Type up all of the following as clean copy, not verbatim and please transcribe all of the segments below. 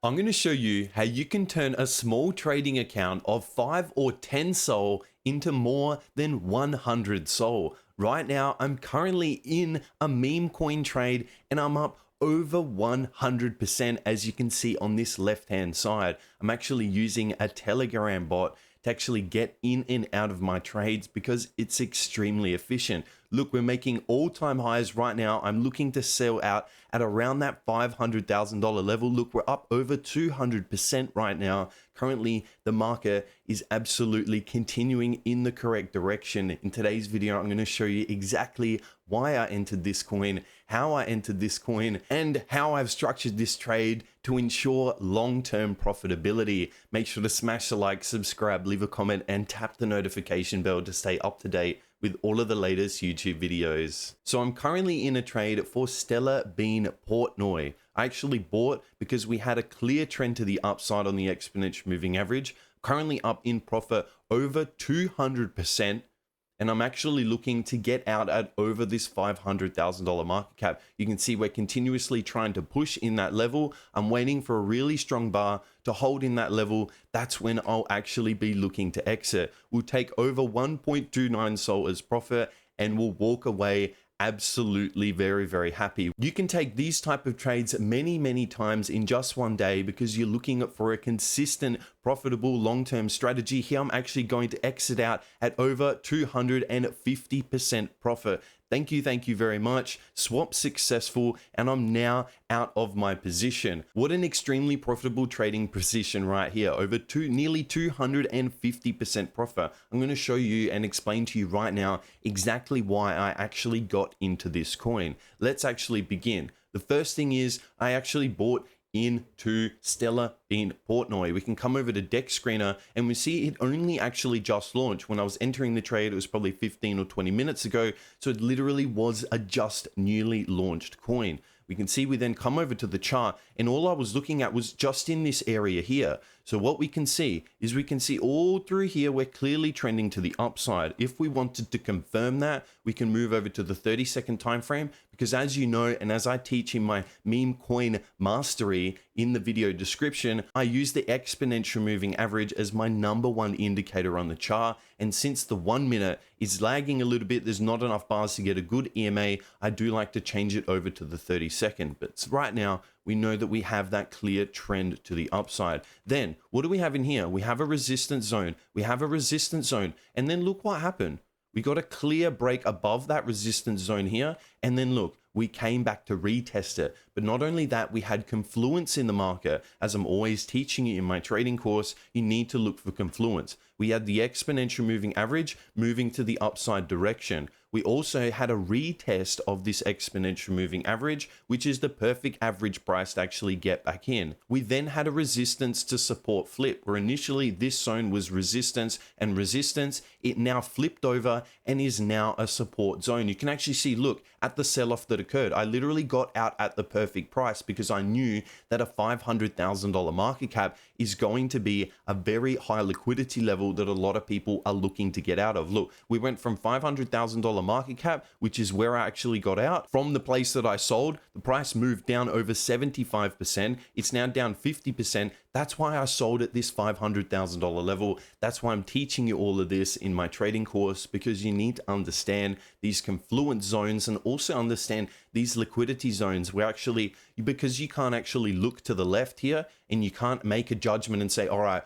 I'm going to show you how you can turn a small trading account of 5 or 10 Sol into more than 100 Sol. Right now, I'm currently in a meme coin trade and I'm up over 100%, as you can see on this left hand side. I'm actually using a Telegram bot to actually get in and out of my trades because it's extremely efficient. Look, we're making all-time highs right now. I'm looking to sell out at around that $500,000 level. Look, we're up over 200% right now. Currently, the market is absolutely continuing in the correct direction. In today's video, I'm going to show you exactly why I entered this coin, how I entered this coin, and how I've structured this trade to ensure long-term profitability. Make sure to smash the like, subscribe, leave a comment, and tap the notification bell to stay up to date with all of the latest YouTube videos. So I'm currently in a trade for Stellar Bean Portnoy. I actually bought because we had a clear trend to the upside on the exponential moving average, currently up in profit over 200%. And I'm actually looking to get out at over this $500,000 market cap. You can see we're continuously trying to push in that level. I'm waiting for a really strong bar to hold in that level. That's when I'll actually be looking to exit. We'll take over 1.29 Sol as profit and we'll walk away absolutely very happy. You can take these type of trades many times in just one day because you're looking for a consistent profitable long-term strategy. Here I'm actually going to exit out at over 250% profit. Thank you very much. Swap successful, and I'm now out of my position. What an extremely profitable trading position right here. Over nearly 250% profit. I'm going to show you and explain to you right now exactly why I actually got into this coin. Let's actually begin. The first thing is I actually bought into Stellar Bean Portnoy. We can come over to Deck Screener and we see it only actually just launched. When I was entering the trade, it was probably 15 or 20 minutes ago. So it literally was a just newly launched coin. We can see we then come over to the chart and all I was looking at was just in this area here. So what we can see is we can see all through here, we're clearly trending to the upside. If we wanted to confirm that, we can move over to the 30-second time frame, because as you know, and as I teach in my meme coin mastery in the video description, I use the exponential moving average as my #1 indicator on the chart. And since the 1 minute is lagging a little bit, there's not enough bars to get a good EMA, I do like to change it over to the 30-second. But right now, we know that we have that clear trend to the upside. Then what do we have in here? We have a resistance zone. We have a resistance zone. And then look what happened. We got a clear break above that resistance zone here. And then look, we came back to retest it. But not only that, we had confluence in the market. As I'm always teaching you in my trading course, you need to look for confluence. We had the exponential moving average moving to the upside direction. We also had a retest of this exponential moving average, which is the perfect average price to actually get back in. We then had a resistance to support flip, where initially this zone was resistance and resistance. It now flipped over and is now a support zone. You can actually see, look, at the sell-off that occurred, I literally got out at the perfect price because I knew that a $500,000 market cap is going to be a very high liquidity level that a lot of people are looking to get out of. Look, we went from $500,000 market cap, which is where I actually got out. From the place that I sold, the price moved down over 75%. It's now down 50%. That's why I sold at this $500,000 level. That's why I'm teaching you all of this in my trading course, because you need to understand these confluence zones and also understand these liquidity zones where actually, because you can't actually look to the left here and you can't make a judgment and say, all right,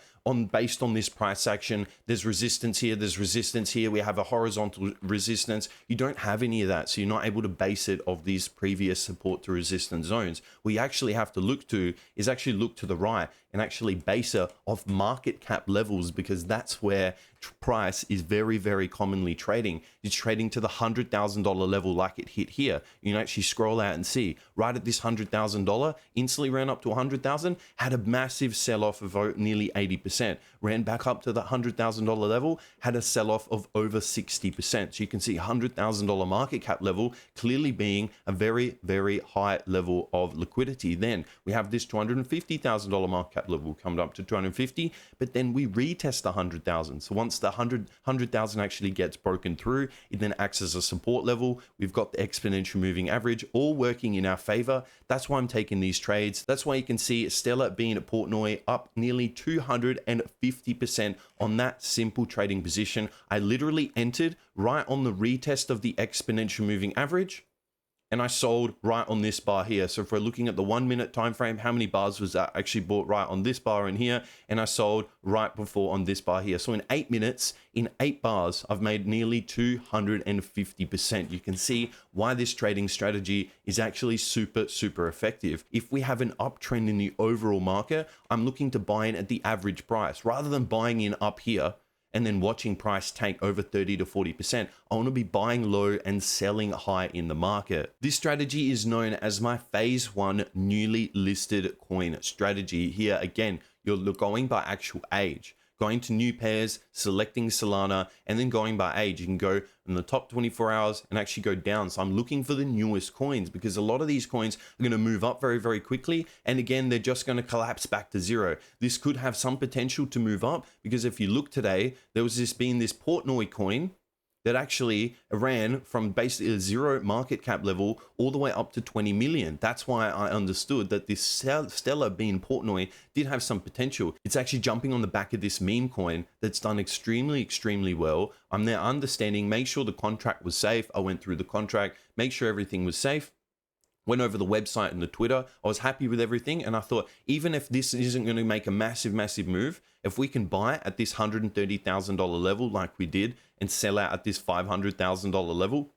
based on this price action, there's resistance here, there's resistance here, we have a horizontal resistance. You don't have any of that, so you're not able to base it of these previous support to resistance zones. What you actually have to look to is actually look to the right and actually base it off market cap levels, because that's where price is very commonly trading. It's trading to the $100,000 level like it hit here. You can actually scroll out and see right at this $100,000, instantly ran up to 100,000, had a massive sell-off of nearly 80%, ran back up to the $100,000 level, had a sell-off of over 60%. So you can see $100,000 market cap level clearly being a very high level of liquidity. Then we have this $250,000 market cap level coming up to 250, but then we retest the 100,000. So once once the 100,000 actually gets broken through, it then acts as a support level. We've got the exponential moving average all working in our favor. That's why I'm taking these trades. That's why you can see Stellar being at Portnoy up nearly 250% on that simple trading position. I literally entered right on the retest of the exponential moving average, and I sold right on this bar here. So if we're looking at the 1 minute time frame, how many bars was that? I actually bought right on this bar in here, and I sold right before on this bar here. So in 8 minutes, in 8 bars, I've made nearly 250%. You can see why this trading strategy is actually super, super effective. If we have an uptrend in the overall market, I'm looking to buy in at the average price rather than buying in up here and then watching price tank over 30 to 40%. I want to be buying low and selling high in the market. This strategy is known as my phase 1 newly listed coin strategy. Here again, you're going by actual age, going to new pairs, selecting Solana, and then going by age. You can go in the top 24 hours and actually go down. So I'm looking for the newest coins because a lot of these coins are going to move up very, very quickly. And again, they're just going to collapse back to zero. This could have some potential to move up because if you look today, there was this Portnoy coin that actually ran from basically a zero market cap level all the way up to 20 million. That's why I understood that this Stellar being Portnoy did have some potential. It's actually jumping on the back of this meme coin that's done extremely, extremely well. I'm now understanding, make sure the contract was safe. I went through the contract, make sure everything was safe. Went over the website and the Twitter. I was happy with everything. And I thought, even if this isn't going to make a massive, massive move, if we can buy at this $130,000 level like we did and sell out at this $500,000 level,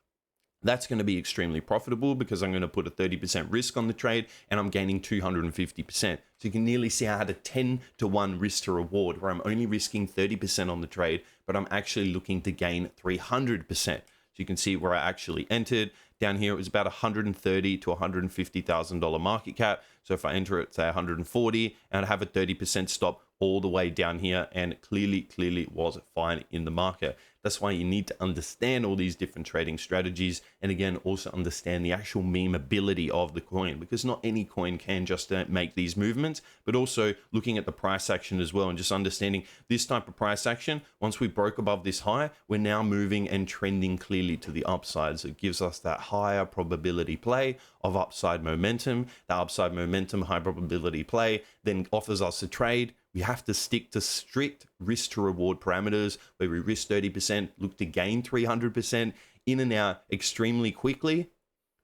that's going to be extremely profitable because I'm going to put a 30% risk on the trade and I'm gaining 250%. So you can nearly see I had a 10 to 1 risk to reward where I'm only risking 30% on the trade, but I'm actually looking to gain 300%. So you can see where I actually entered. Down here, it was about $130,000 to $150,000 market cap. So if I enter it, say 140, and I have a 30% stop all the way down here, and clearly was fine in the market. That's why you need to understand all these different trading strategies, and again, also understand the actual memeability of the coin, because not any coin can just make these movements, but also looking at the price action as well, and just understanding this type of price action. Once we broke above this high, we're now moving and trending clearly to the upside. So it gives us that higher probability play of upside momentum. The upside momentum, high probability play, then offers us a trade. We have to stick to strict risk to reward parameters where we risk 30%, look to gain 300% in and out extremely quickly,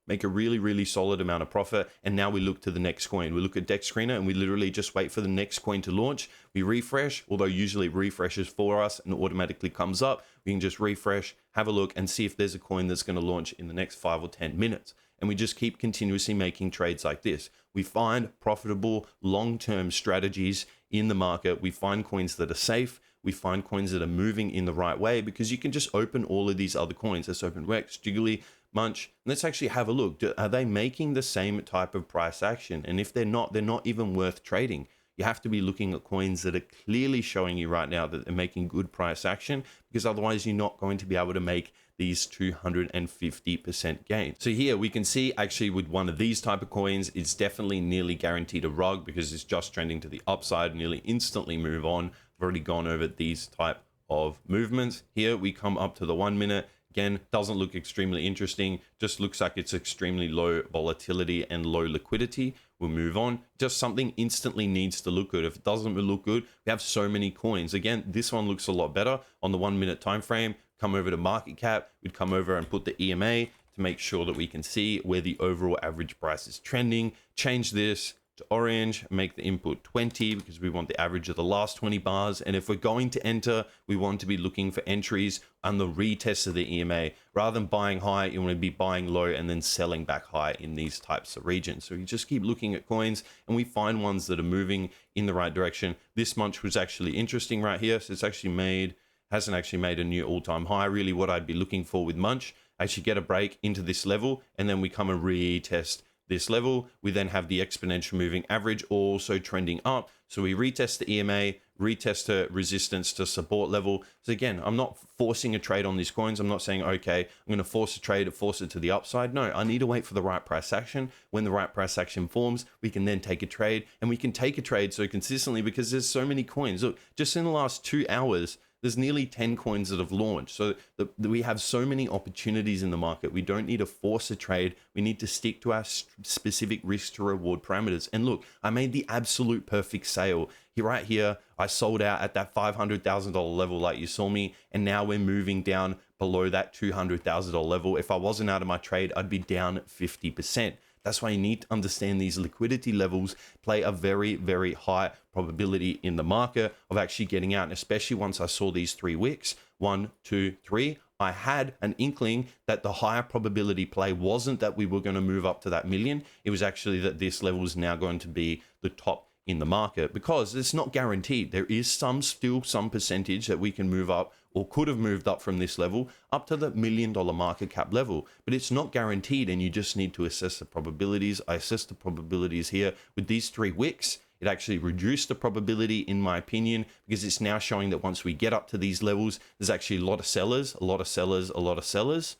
make a really, really solid amount of profit. And now we look to the next coin. We look at Deck Screener and we literally just wait for the next coin to launch. We refresh, although usually it refreshes for us and automatically comes up. We can just refresh, have a look and see if there's a coin that's going to launch in the next 5 or 10 minutes. And we just keep continuously making trades like this. We find profitable long-term strategies in the market. We find coins that are safe. We find coins that are moving in the right way, because you can just open all of these other coins. Let's open Rex, Jiggly, Munch. And let's actually have a look. Are they making the same type of price action? And if they're not even worth trading. You have to be looking at coins that are clearly showing you right now that they're making good price action, because otherwise you're not going to be able to make these 250% gains. So here we can see actually with one of these type of coins, it's definitely nearly guaranteed a rug because it's just trending to the upside, nearly instantly move on. I've already gone over these type of movements. Here we come up to the 1 minute. Again, doesn't look extremely interesting, just looks like it's extremely low volatility and low liquidity. We'll move on. Just something instantly needs to look good. If it doesn't look good, we have so many coins. Again, this one looks a lot better on the 1 minute time frame. Come over to market cap, we'd come over and put the EMA to make sure that we can see where the overall average price is trending. Change this to orange, make the input 20 because we want the average of the last 20 bars. And if we're going to enter, we want to be looking for entries on the retest of the EMA. Rather than buying high, you want to be buying low and then selling back high in these types of regions. So you just keep looking at coins and we find ones that are moving in the right direction. This Munch was actually interesting right here. So it's actually hasn't actually made a new all-time high. Really what I'd be looking for with Munch, actually get a break into this level and then we come and retest this level. We then have the exponential moving average also trending up. So we retest the EMA, retest the resistance to support level. So again, I'm not forcing a trade on these coins. I'm not saying, okay, I'm going to force a trade, force it to the upside. No, I need to wait for the right price action. When the right price action forms, we can then take a trade, and we can take a trade so consistently because there's so many coins. Look, just in the last 2 hours, there's nearly 10 coins that have launched. So we have so many opportunities in the market. We don't need to force a trade. We need to stick to our specific risk to reward parameters. And look, I made the absolute perfect sale. Right here, I sold out at that $500,000 level like you saw me, and now we're moving down below that $200,000 level. If I wasn't out of my trade, I'd be down 50%. That's why you need to understand these liquidity levels play a very, very high probability in the market of actually getting out. And especially once I saw these 3 wicks, 1, 2, 3, I had an inkling that the higher probability play wasn't that we were going to move up to that million. It was actually that this level is now going to be the top in the market, because it's not guaranteed. There is still some percentage that we can move up, or could have moved up from this level up to the $1 million market cap level, but it's not guaranteed, and you just need to assess the probabilities. I assessed the probabilities here with these 3 wicks. It actually reduced the probability, in my opinion, because it's now showing that once we get up to these levels, there's actually a lot of sellers, a lot of sellers, a lot of sellers.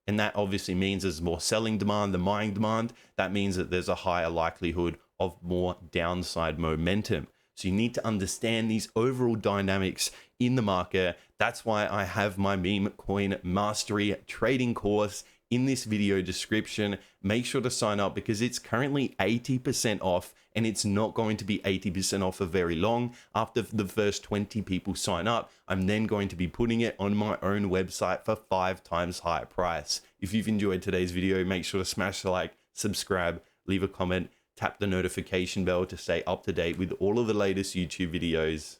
And that obviously means there's more selling demand than buying demand. That means that there's a higher likelihood of more downside momentum. So you need to understand these overall dynamics in the market. That's why I have my meme coin mastery trading course in this video description. Make sure to sign up, because it's currently 80% off, and it's not going to be 80% off for very long. After the first 20 people sign up, I'm then going to be putting it on my own website for 5 times higher price. If you've enjoyed today's video, make sure to smash the like, subscribe, leave a comment, tap the notification bell to stay up to date with all of the latest YouTube videos.